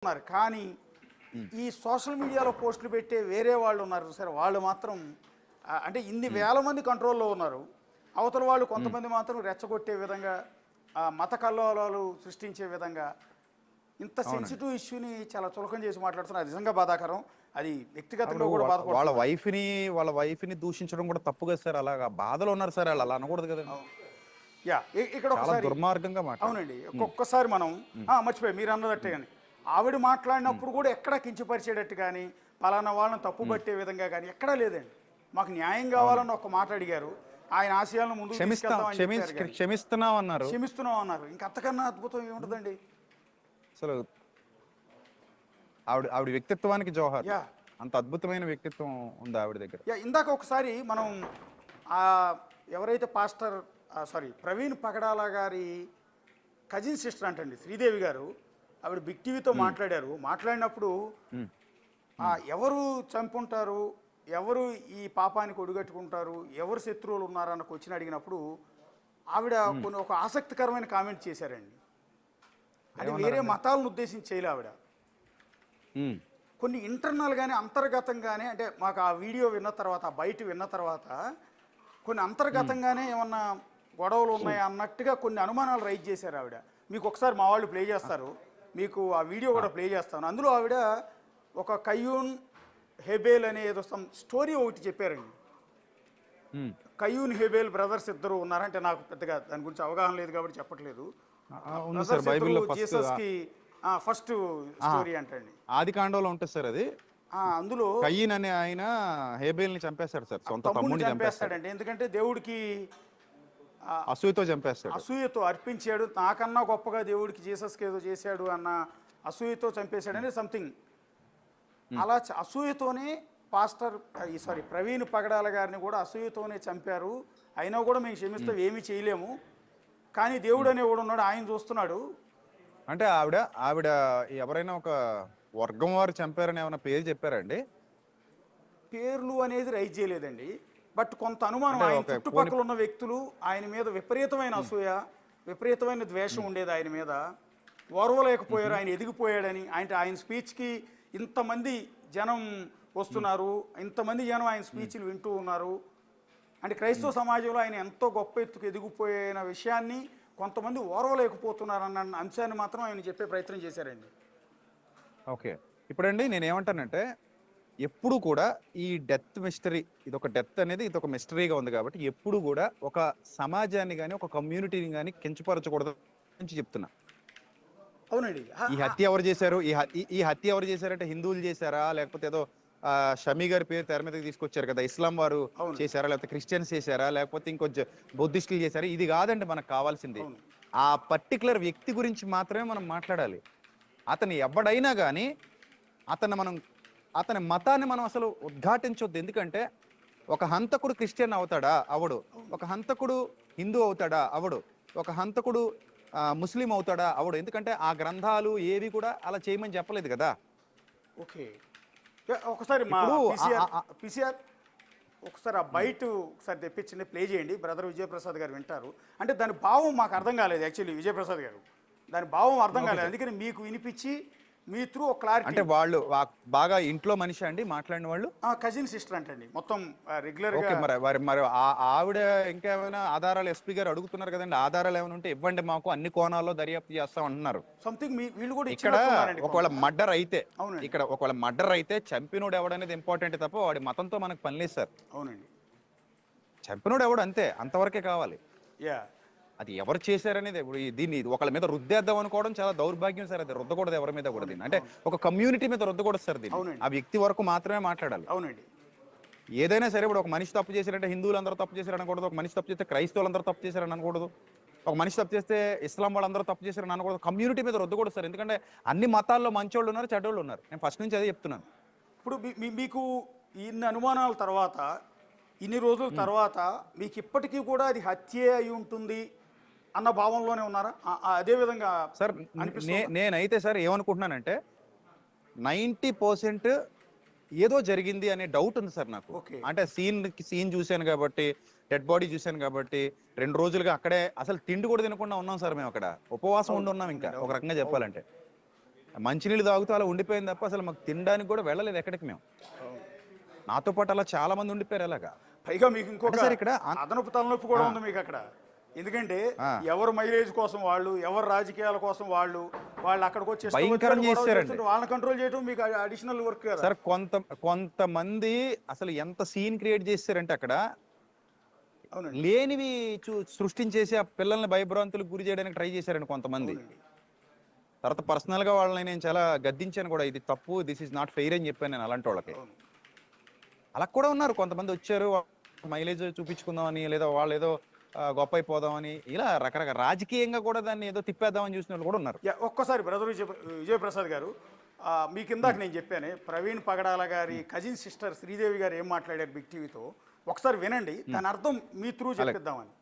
ఉన్నారు. కానీ ఈ సోషల్ మీడియాలో పోస్టులు పెట్టే వేరే వాళ్ళు ఉన్నారు సరే, వాళ్ళు మాత్రం అంటే ఇన్ని వేల మంది కంట్రోల్లో ఉన్నారు. అవతల వాళ్ళు కొంతమంది మాత్రం రెచ్చగొట్టే విధంగా మత కల్లోలాలు సృష్టించే విధంగా ఇంత సెన్సిటివ్ ఇష్యూని చాలా చులకం చేసి మాట్లాడుతున్నారు. అది నిజంగా బాధాకరం. అది వ్యక్తిగతంగా కూడా బాధపడుతుంది. వాళ్ళ వైఫ్ని దూషించడం కూడా తప్పు కదా సార్. అలాగా బాధలో ఉన్నారు సార్, వాళ్ళు అలా అనకూడదు కదా. యా, ఇక్కడ ఒకసారి దుర్మార్గంగా అవునండి, ఒక్కొక్కసారి మనం మర్చిపోయి మీరు అన్నదట్టే కానీ ఆవిడ మాట్లాడినప్పుడు కూడా ఎక్కడా కించపరిచేటట్టు కానీ పలానా వాళ్ళని తప్పు పట్టే విధంగా కానీ ఎక్కడా లేదండి. మాకు న్యాయం కావాలని ఒక మాట అడిగారు. ఆయన ఆశయాలను ముందుకు క్షమిస్తున్నాం అన్నారు. ఇంకా అంతకన్నా అద్భుతం ఏముంటుందండి అసలు. ఆవిడ వ్యక్తిత్వానికి జోహార్. అంత అద్భుతమైన వ్యక్తిత్వం ఉంది ఆవిడ దగ్గర. ఇందాక ఒకసారి మనం ఎవరైతే పాస్టర్ ప్రవీణ్ పగడాల గారి కజిన్ సిస్టర్ అంటండి శ్రీదేవి గారు, ఆవిడ బిగ్ టీవీతో మాట్లాడారు. మాట్లాడినప్పుడు ఎవరు చంపుంటారు, ఎవరు ఈ పాపానికి ఒడిగట్టుకుంటారు, ఎవరు శత్రువులు ఉన్నారన్న క్వశ్చన్ అడిగినప్పుడు ఆవిడ కొన్ని ఒక ఆసక్తికరమైన కామెంట్ చేశారండి. అది వేరే మతాలను ఉద్దేశించి చేయలే ఆవిడ. కొన్ని ఇంటర్నల్గానే అంతర్గతంగానే, అంటే మాకు ఆ వీడియో విన్న తర్వాత బయట విన్న తర్వాత కొన్ని అంతర్గతంగానే ఏమన్నా గొడవలు ఉన్నాయి అన్నట్టుగా కొన్ని అనుమానాలు రైజ్ చేశారు ఆవిడ. మీకు ఒకసారి మా వాళ్ళు ప్లే చేస్తారు, మీకు ఆ వీడియో కూడా ప్లే చేస్తాను. అందులో ఆవిడ ఒక కయ్యూన్ హెబేల్ అనే ఏదో స్టోరీ ఒకటి చెప్పారండి. కయ్యూన్ హెబేల్ బ్రదర్స్ ఇద్దరు ఉన్నారంటే నాకు పెద్దగా దాని గురించి అవగాహన లేదు కాబట్టి చెప్పట్లేదు. జీసస్ కి ఫస్ట్ స్టోరీ అంటండి, ఆది కాండంలో ఉంటుంది సార్. అది అందులో కయ్యూన్ అనే ఆయన హేబేల్ ని చంపేస్తాడు సార్, సొంత తమ్ముడిని చంపేస్తాడండి. ఎందుకంటే దేవుడికి అసూయతో చంపేస్తాడు, అసూయతో అర్పించాడు. నాకన్నా గొప్పగా దేవుడికి జీసస్కి ఏదో చేశాడు అన్న అసూయతో చంపేశాడని సంథింగ్. అలా అసూయతోనే ప్రవీణ్ పగడాల గారిని కూడా అసూయతోనే చంపారు. అయినా కూడా మేము క్షమిస్తాం, ఏమీ చేయలేము. కానీ దేవుడు అనేవాడు ఉన్నాడు, ఆయన చూస్తున్నాడు. అంటే ఆవిడ ఎవరైనా ఒక వర్గం వారు చంపారని ఏమైనా పేరు చెప్పారండి? పేర్లు అనేది రైజ్ చేయలేదండి. బట్ కొంత అనుమానం, ఆయన చుట్టుపక్కల ఉన్న వ్యక్తులు ఆయన మీద విపరీతమైన అసూయ, విపరీతమైన ద్వేషం ఉండేది ఆయన మీద. ఓర్వలేకపోయారు, ఆయన ఎదిగిపోయాడని. ఆయన స్పీచ్కి ఇంతమంది జనం వస్తున్నారు, ఇంతమంది జనం ఆయన స్పీచ్లు వింటూ ఉన్నారు అంటే క్రైస్తవ సమాజంలో ఆయన ఎంతో గొప్ప ఎత్తుకు ఎదిగిపోయిన విషయాన్ని కొంతమంది ఓర్వలేకపోతున్నారన్న అంశాన్ని మాత్రం ఆయన చెప్పే ప్రయత్నం చేశారండి. ఓకే, ఇప్పుడండి నేనేమంటానంటే, ఎప్పుడు కూడా ఈ డెత్ మిస్టరీ, ఇదొక డెత్ అనేది ఇదొక మిస్టరీగా ఉంది కాబట్టి ఎప్పుడు కూడా ఒక సమాజాన్ని కానీ ఒక కమ్యూనిటీని కానీ కించపరచకూడదు అని చెప్తున్నా. అవునండి, ఈ హత్య ఎవరు చేశారు, ఈ హత్య ఎవరు చేశారంటే హిందువులు చేశారా, లేకపోతే ఏదో షమీ గారి పేరు తెర మీదకి తీసుకొచ్చారు కదా, ఇస్లాం వారు చేశారా, లేకపోతే క్రిస్టియన్స్ చేశారా, లేకపోతే ఇంకో బౌద్ధిస్టులు చేశారా, ఇది కాదండి మనకు కావాల్సింది. ఆ పర్టికులర్ వ్యక్తి గురించి మాత్రమే మనం మాట్లాడాలి. అతను ఎవడైనా కానీ అతని మతాన్ని మనం అసలు ఉద్ఘాటించొద్దు. ఎందుకంటే ఒక హంతకుడు క్రిస్టియన్ అవుతాడా? అవడు. ఒక హంతకుడు హిందూ అవుతాడా? అవడు. ఒక హంతకుడు ముస్లిం అవుతాడా? అవడు. ఎందుకంటే ఆ గ్రంథాలు ఏవి కూడా అలా చేయమని చెప్పలేదు కదా. ఓకే, ఒకసారి పిసిఆర్ ఒకసారి ఆ బయట ఒకసారి తెప్పించండి, ప్లే చేయండి. బ్రదర్ విజయప్రసాద్ గారు వింటారు. అంటే దాని భావం మాకు అర్థం కాలేదు యాక్చువల్లీ, విజయప్రసాద్ గారు దాని భావం అర్థం కాలేదు. అందుకని మీకు వినిపించి మీ త్రూ ఒక క్లారిటీ. అంటే వాళ్ళు బాగా ఇంట్లో మనిషి అండి మాట్లాడిన వాళ్ళు? కజిన్ సిస్టర్ అంటండి, మొత్తం రెగ్యులర్ గా. మరి ఆవిడ ఇంకేమైనా ఆధారాలు ఎస్పీ గారు అడుగుతున్నారు కదండి, ఆధారాలు ఏమైనా ఉంటే ఇవ్వండి మాకు, అన్ని కోణాల్లో దర్యాప్తు చేస్తాం అంటున్నారు. సంథింగ్ వీళ్ళు కూడా ఇక్కడ ఒకవేళ మర్డర్ అయితే చంపినోడు ఎవడనేది ఇంపార్టెంట్ తప్ప వాడి మతంతో మనకు పని లేదు సార్. అవునండి, చంపినోడు ఎవడు అంతే, అంతవరకే కావాలి. అది ఎవరు చేశారనేది. ఇప్పుడు దీన్ని ఒకళ్ళ మీద రుద్దేద్దాం అనుకోవడం చాలా దౌర్భాగ్యం సార్. అది రుద్దకూడదు ఎవరి మీద కూడా. దీన్ని అంటే ఒక కమ్యూనిటీ మీద రుద్దకూడదు సార్. దీన్ని ఆ వ్యక్తి వరకు మాత్రమే మాట్లాడాలి. అవునండి, ఏదైనా సరే. ఇప్పుడు ఒక మనిషి తప్పు చేశారంటే హిందువులందరూ తప్పు చేశారని అనకూడదు, ఒక మనిషి తప్పు చేస్తే క్రైస్తవులందరూ తప్పు చేశారని అనకూడదు, ఒక మనిషి తప్పు చేస్తే ఇస్లాం వాళ్ళందరూ తప్పు చేశారని అనకూడదు. కమ్యూనిటీ మీద రుద్దకూడదు సార్. ఎందుకంటే అన్ని మతాల్లో మంచోళ్ళు ఉన్నారు, చెడ్డోళ్ళు ఉన్నారు. నేను ఫస్ట్ నుంచి అదే చెప్తున్నాను. ఇప్పుడు మీకు ఇన్ని అనుమానాల తర్వాత, ఇన్ని రోజుల తర్వాత మీకు ఇప్పటికీ కూడా అది హత్యే అయి ఉంటుంది అన్న భావంలోనే ఉన్నారా? అదే విధంగా సార్ నేనైతే సార్ ఏమనుకుంటున్నానంటే 90% ఏదో జరిగింది అనే డౌట్ ఉంది సార్ నాకు. అంటే సీన్ చూశాను కాబట్టి, డెడ్ బాడీ చూశాను కాబట్టి 2 రోజులుగా అక్కడే అసలు తిండి కూడా తినకుండా ఉన్నాం సార్. మేము అక్కడ ఉపవాసం ఉండి ఉన్నాం. ఇంకా ఒక రకంగా చెప్పాలంటే మంచినీళ్ళు తాగుతూ అలా ఉండిపోయింది తప్ప అసలు మాకు తినడానికి కూడా వెళ్ళలేదు ఎక్కడికి మేము. నాతో పాటు అలా చాలా మంది ఉండిపోయారు అలాగా. పైగా మీకు ఇంకొక అంటే సార్ ఇక్కడ అదనపు తలనొప్పి కూడా ఉంది మీకు అక్కడ. ఎందుకంటే ఎవరు మైలేజ్ కోసం వాళ్ళు, ఎవరు రాజకీయాల కోసం వాళ్ళు అక్కడికి వచ్చి భయంకరం చేశారండి. వాళ్ళని కంట్రోల్ చేయడం మీకు అడిషనల్ వర్క్ కదా సార్. కొంతమంది అసలు ఎంత సీన్ క్రియేట్ చేశారంటే అక్కడ అవునండి. లేనివి సృష్టించేసి ఆ పిల్లల్ని భయభ్రాంతులకు గురి చేయడానికి ట్రై చేశారండి కొంతమంది. తర్వాత పర్సనల్ గా వాళ్ళని నేను చాలా గద్దించాను కూడా, ఇది తప్పు, దిస్ ఇస్ నాట్ ఫెయిర్ అని చెప్పాను నేను అలాంటి వాళ్ళకి. అలా కూడా ఉన్నారు కొంతమంది, వచ్చారు మైలేజ్ చూపించుకుందామని, లేదా వాళ్ళు ఏదో గొప్ప అయిపోదామని, ఇలా రకరకాల రాజకీయంగా కూడా దాన్ని ఏదో తిప్పేద్దామని చూసిన వాళ్ళు కూడా ఉన్నారు. ఒక్కసారి బ్రదర్ విజయప్రసాద్ గారు, మీకు ఇందాక నేను చెప్పాను ప్రవీణ్ పగడాల గారి కజిన్ సిస్టర్ శ్రీదేవి గారు ఏం మాట్లాడారు బిగ్ టీవీతో, ఒకసారి వినండి, దాని అర్థం మీ త్రూ చెప్పిద్దామని.